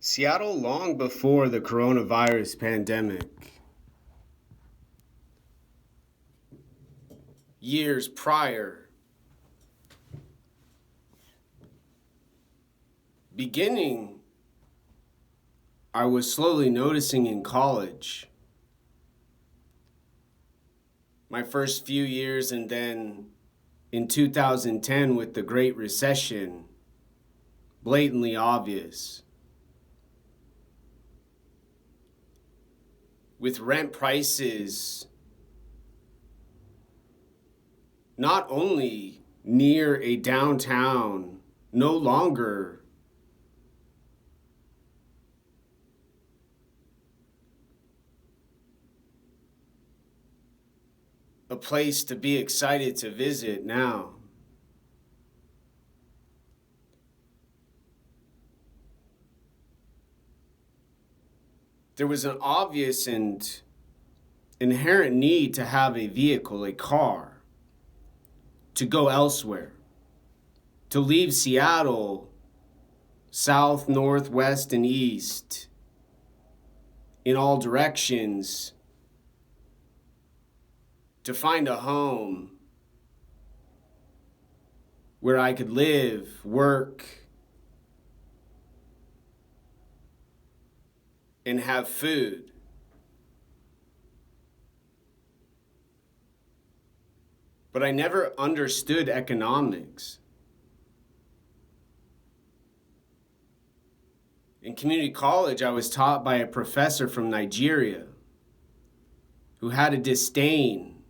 Seattle, long before the coronavirus pandemic, years prior, beginning, I was slowly noticing in college, my first few years, and then in 2010 with the Great Recession, blatantly obvious. With rent prices not only near a downtown, no longer a place to be excited to visit now. There was an obvious and inherent need to have a vehicle, a car, to go elsewhere, to leave Seattle, south, north, west, and east, in all directions, to find a home where I could live, work, and have food. But I never understood economics. In community college, I was taught by a professor from Nigeria who had a disdain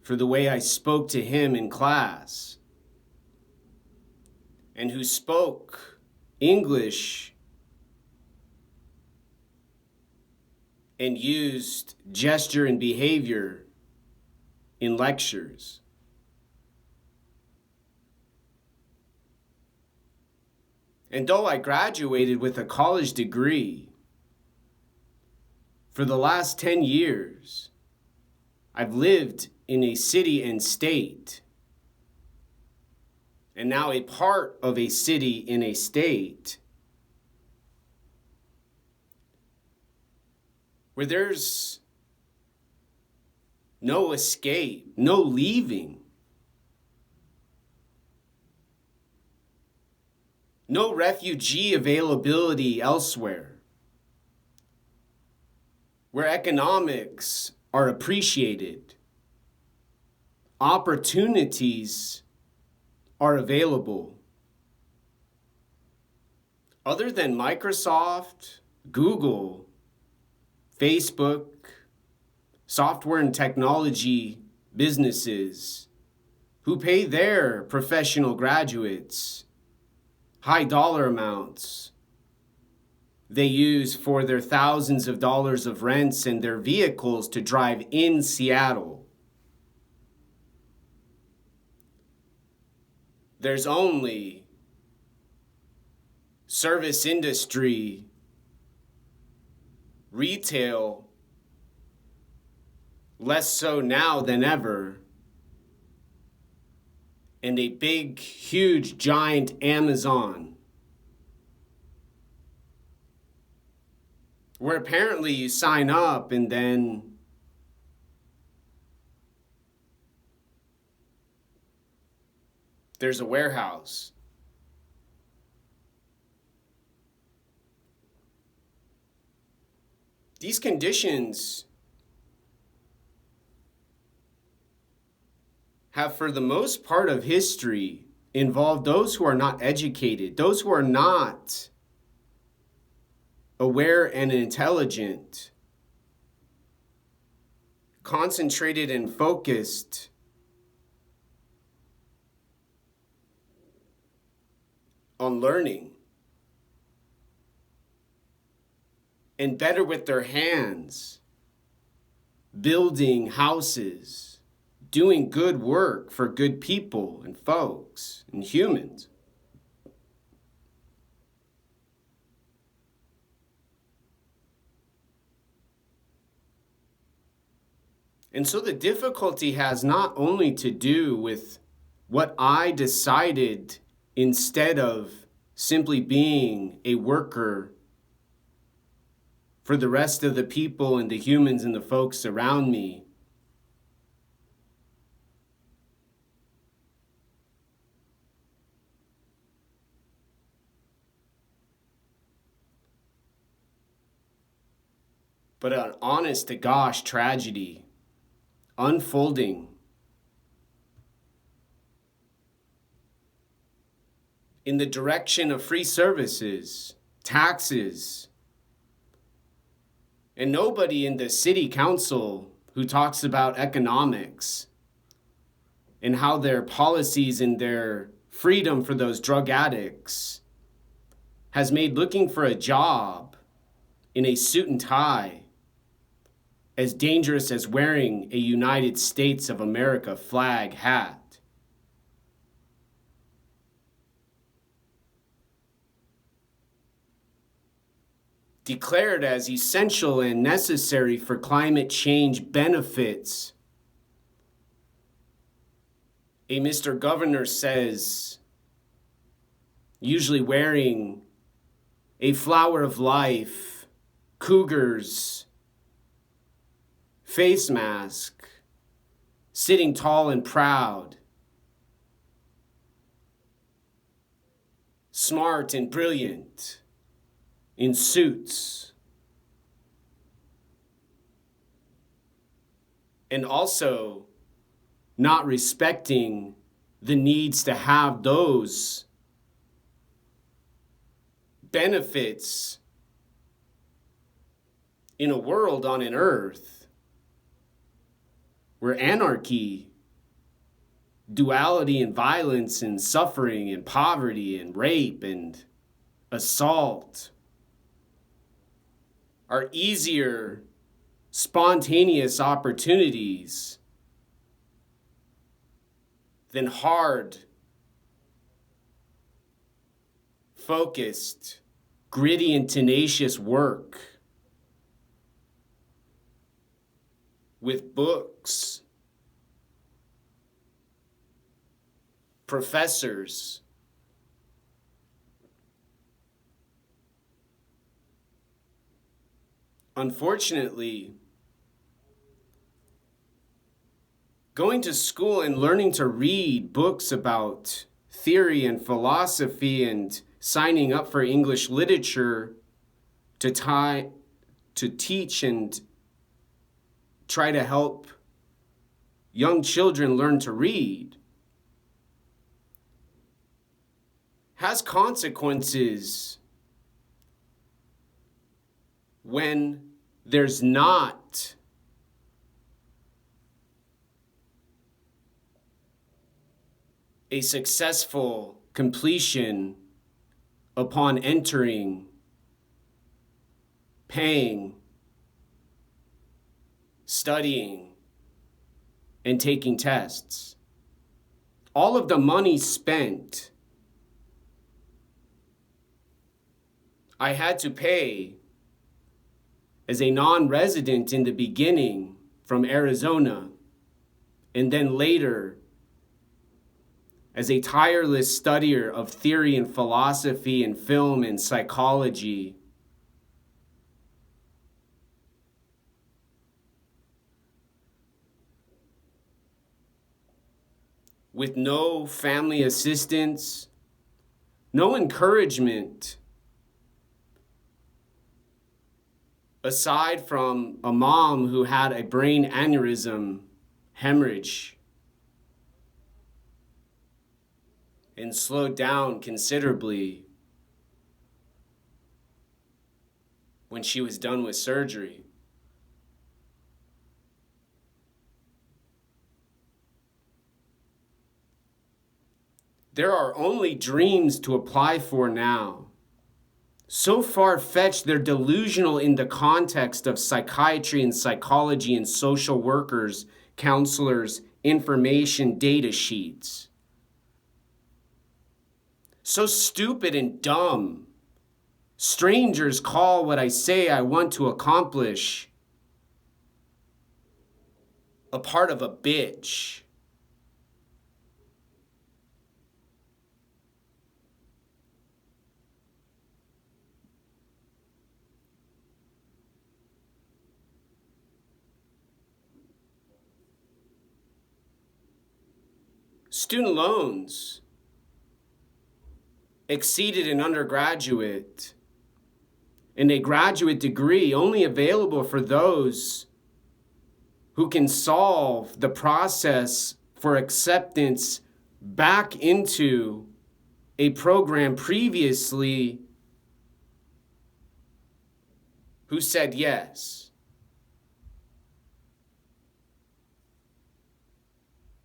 for the way I spoke to him in class, and who spoke English and used gesture and behavior in lectures. And though I graduated with a college degree, for the last 10 years, I've lived in a city and state, and now a part of a city in a state, where there's no escape, no leaving, no refugee availability elsewhere, where economics are appreciated, opportunities are available. Other than Microsoft, Google, Facebook, software and technology businesses who pay their professional graduates high dollar amounts they use for their thousands of dollars of rents and their vehicles to drive in Seattle. There's only service industry, retail, less so now than ever, and a big, huge, giant Amazon, where apparently you sign up and then there's a warehouse. These conditions have, for the most part of history, involved those who are not educated, those who are not aware and intelligent, concentrated and focused on learning and better with their hands, building houses, doing good work for good people and folks and humans. And so the difficulty has not only to do with what I decided instead of simply being a worker for the rest of the people and the humans and the folks around me. But an honest to gosh tragedy unfolding in the direction of free services, taxes, and nobody in the city council who talks about economics and how their policies and their freedom for those drug addicts has made looking for a job in a suit and tie as dangerous as wearing a United States of America flag hat. Declared as essential and necessary for climate change benefits, a Mr. Governor says, usually wearing a flower of life, cougars, face mask, sitting tall and proud, smart and brilliant, in suits, and also not respecting the needs to have those benefits in a world on an earth where anarchy, duality and violence and suffering and poverty and rape and assault are easier, spontaneous opportunities than hard, focused, gritty and tenacious work with books, professors, unfortunately, going to school and learning to read books about theory and philosophy and signing up for English literature to teach and try to help young children learn to read has consequences when there's not a successful completion upon entering, paying, studying, and taking tests. All of the money spent, I had to pay as a non-resident in the beginning from Arizona, and then later as a tireless studier of theory and philosophy and film and psychology. With no family assistance, no encouragement, aside from a mom who had a brain aneurysm, hemorrhage, and slowed down considerably when she was done with surgery. There are only dreams to apply for now. So far-fetched, they're delusional in the context of psychiatry and psychology and social workers, counselors, information data sheets. So stupid and dumb. Strangers call what I say I want to accomplish a part of a bitch. Student loans exceeded an undergraduate and a graduate degree only available for those who can solve the process for acceptance back into a program previously who said yes.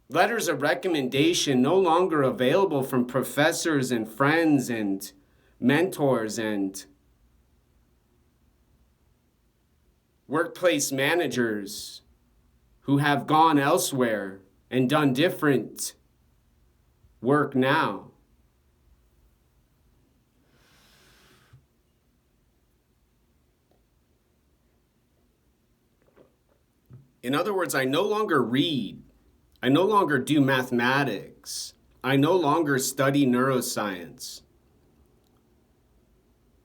Letters of recommendation no longer available from professors and friends and mentors and workplace managers who have gone elsewhere and done different work now. In other words, I no longer read. I no longer do mathematics. I no longer study neuroscience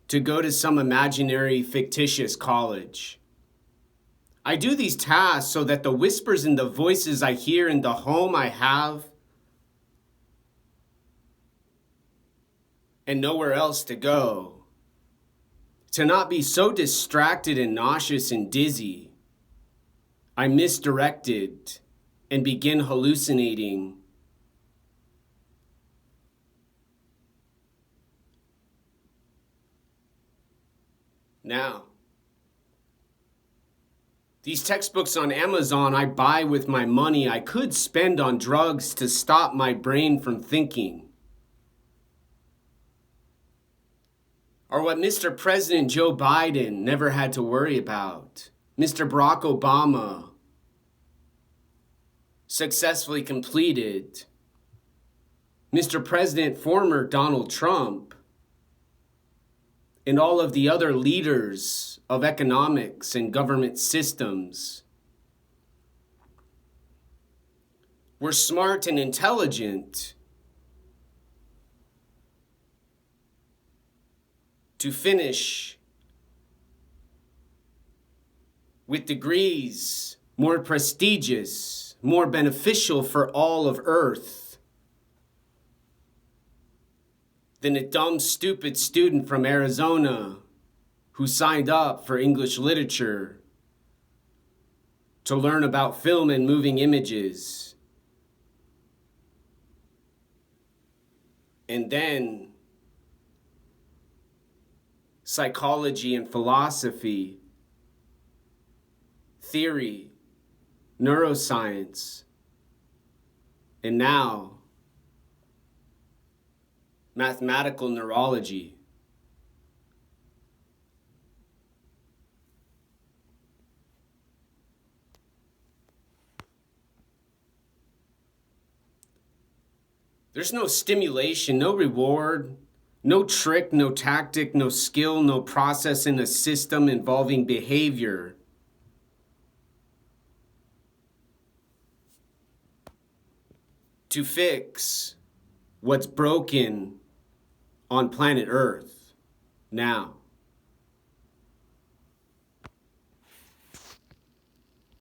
to go to some imaginary, fictitious college. I do these tasks so that the whispers and the voices I hear in the home I have and nowhere else to go, to not be so distracted and nauseous and dizzy, I misdirected and begin hallucinating. Now, these textbooks on Amazon I buy with my money I could spend on drugs to stop my brain from thinking. Or what Mr. President Joe Biden never had to worry about. Mr. Barack Obama successfully completed. Mr. President, former Donald Trump, and all of the other leaders of economics and government systems were smart and intelligent to finish with degrees more prestigious, more beneficial for all of Earth than a dumb, stupid student from Arizona who signed up for English literature to learn about film and moving images. And then psychology and philosophy, theory, neuroscience, and now mathematical neurology. There's no stimulation, no reward, no trick, no tactic, no skill, no process in a system involving behavior to fix what's broken on planet Earth now.